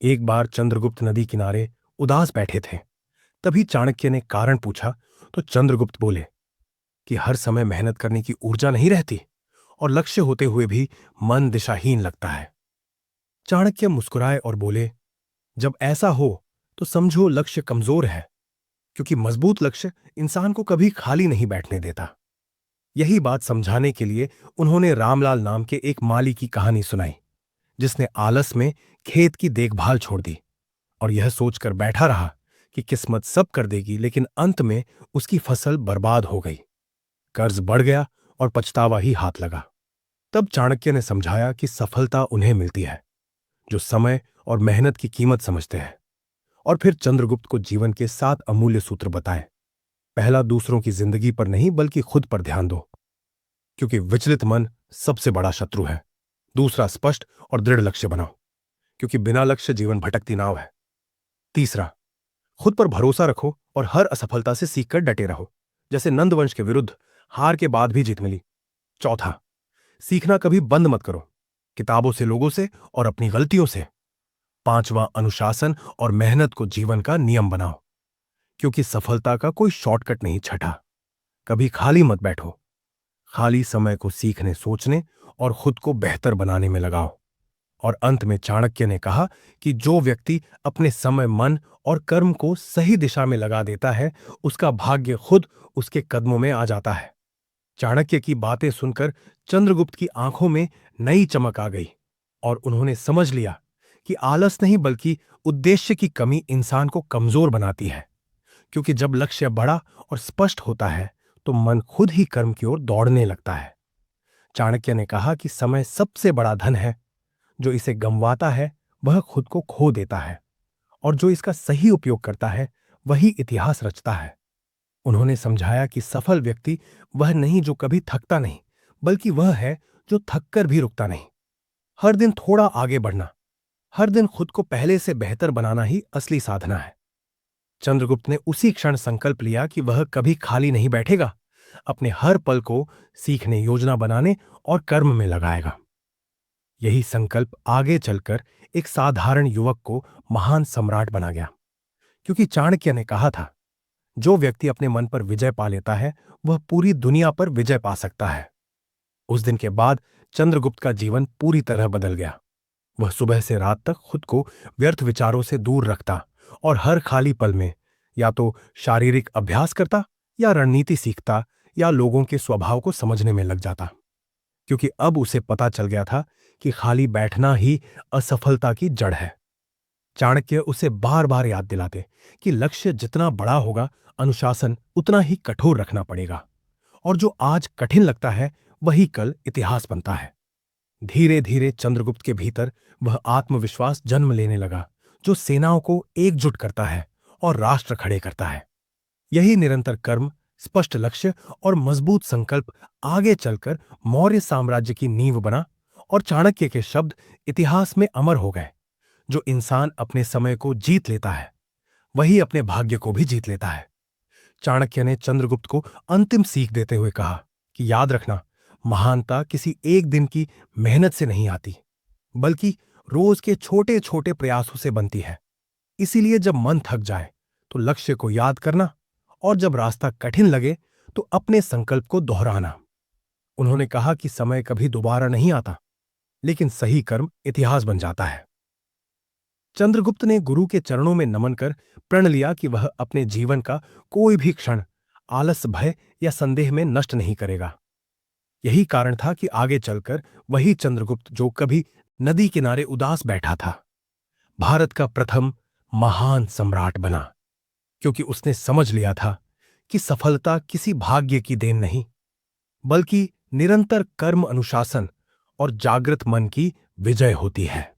एक बार चंद्रगुप्त नदी किनारे उदास बैठे थे। तभी चाणक्य ने कारण पूछा तो चंद्रगुप्त बोले कि हर समय मेहनत करने की ऊर्जा नहीं रहती और लक्ष्य होते हुए भी मन दिशाहीन लगता है। चाणक्य मुस्कुराए और बोले, जब ऐसा हो तो समझो लक्ष्य कमजोर है, क्योंकि मजबूत लक्ष्य इंसान को कभी खाली नहीं बैठने देता। यही बात समझाने के लिए उन्होंने रामलाल नाम के एक माली की कहानी सुनाई, जिसने आलस में खेत की देखभाल छोड़ दी और यह सोचकर बैठा रहा कि किस्मत सब कर देगी, लेकिन अंत में उसकी फसल बर्बाद हो गई। कर्ज बढ़ गया और पछतावा ही हाथ लगा। तब चाणक्य ने समझाया कि सफलता उन्हें मिलती है जो समय और मेहनत की कीमत समझते हैं। और फिर चंद्रगुप्त को जीवन के 7 अमूल्य सूत्र बताए। पहला, दूसरों की जिंदगी पर नहीं बल्कि खुद पर ध्यान दो, क्योंकि विचलित मन सबसे बड़ा शत्रु है। दूसरा, स्पष्ट और दृढ़ लक्ष्य बनाओ, क्योंकि बिना लक्ष्य जीवन भटकती नाव है। तीसरा, खुद पर भरोसा रखो और हर असफलता से सीखकर डटे रहो, जैसे नंदवंश के विरुद्ध हार के बाद भी जीत मिली। चौथा, सीखना कभी बंद मत करो, किताबों से, लोगों से और अपनी गलतियों से। पांचवां, अनुशासन और मेहनत को जीवन का नियम बनाओ, क्योंकि सफलता का कोई शॉर्टकट नहीं। छठा, कभी खाली मत बैठो, खाली समय को सीखने, सोचने और खुद को बेहतर बनाने में लगाओ। और अंत में चाणक्य ने कहा कि जो व्यक्ति अपने समय, मन और कर्म को सही दिशा में लगा देता है, उसका भाग्य खुद उसके कदमों में आ जाता है। चाणक्य की बातें सुनकर चंद्रगुप्त की आंखों में नई चमक आ गई और उन्होंने समझ लिया कि आलस नहीं बल्कि उद्देश्य की कमी इंसान को कमजोर बनाती है, क्योंकि जब लक्ष्य बड़ा और स्पष्ट होता है तो मन खुद ही कर्म की ओर दौड़ने लगता है। चाणक्य ने कहा कि समय सबसे बड़ा धन है, जो इसे गंवाता है वह खुद को खो देता है, और जो इसका सही उपयोग करता है वही इतिहास रचता है। उन्होंने समझाया कि सफल व्यक्ति वह नहीं जो कभी थकता नहीं, बल्कि वह है जो थककर भी रुकता नहीं। हर दिन थोड़ा आगे बढ़ना, हर दिन खुद को पहले से बेहतर बनाना ही असली साधना है। चंद्रगुप्त ने उसी क्षण संकल्प लिया कि वह कभी खाली नहीं बैठेगा, अपने हर पल को सीखने, योजना बनाने और कर्म में लगाएगा। यही संकल्प आगे चलकर एक साधारण युवक को महान सम्राट बना गया, क्योंकि चाणक्य ने कहा था, जो व्यक्ति अपने मन पर विजय पा लेता है वह पूरी दुनिया पर विजय पा सकता है। उस दिन के बाद चंद्रगुप्त का जीवन पूरी तरह बदल गया। वह सुबह से रात तक खुद को व्यर्थ विचारों से दूर रखता और हर खाली पल में या तो शारीरिक अभ्यास करता, या रणनीति सीखता, या लोगों के स्वभाव को समझने में लग जाता, क्योंकि अब उसे पता चल गया था कि खाली बैठना ही असफलता की जड़ है। चाणक्य उसे बार बार याद दिलाते कि लक्ष्य जितना बड़ा होगा, अनुशासन उतना ही कठोर रखना पड़ेगा, और जो आज कठिन लगता है वही कल इतिहास बनता है। धीरे धीरे चंद्रगुप्त के भीतर वह आत्मविश्वास जन्म लेने लगा, जो सेनाओं को एकजुट करता है और राष्ट्र खड़े करता है। यही निरंतर कर्म, स्पष्ट लक्ष्य और मजबूत संकल्प आगे चलकर मौर्य साम्राज्य की नींव बना, और चाणक्य के शब्द इतिहास में अमर हो गए, जो इंसान अपने समय को जीत लेता है वही अपने भाग्य को भी जीत लेता है। चाणक्य ने चंद्रगुप्त को अंतिम सीख देते हुए कहा कि याद रखना, महानता किसी एक दिन की मेहनत से नहीं आती, बल्कि रोज के छोटे छोटे प्रयासों से बनती है। इसीलिए जब मन थक जाए तो लक्ष्य को याद करना, और जब रास्ता कठिन लगे तो अपने संकल्प को दोहराना। उन्होंने कहा कि समय कभी दोबारा नहीं आता, लेकिन सही कर्म इतिहास बन जाता है। चंद्रगुप्त ने गुरु के चरणों में नमन कर प्रण लिया कि वह अपने जीवन का कोई भी क्षण आलस, भय या संदेह में नष्ट नहीं करेगा। यही कारण था कि आगे चलकर वही चंद्रगुप्त जो कभी नदी किनारे उदास बैठा था, भारत का प्रथम महान सम्राट बना, क्योंकि उसने समझ लिया था कि सफलता किसी भाग्य की देन नहीं, बल्कि निरंतर कर्म, अनुशासन और जागृत मन की विजय होती है।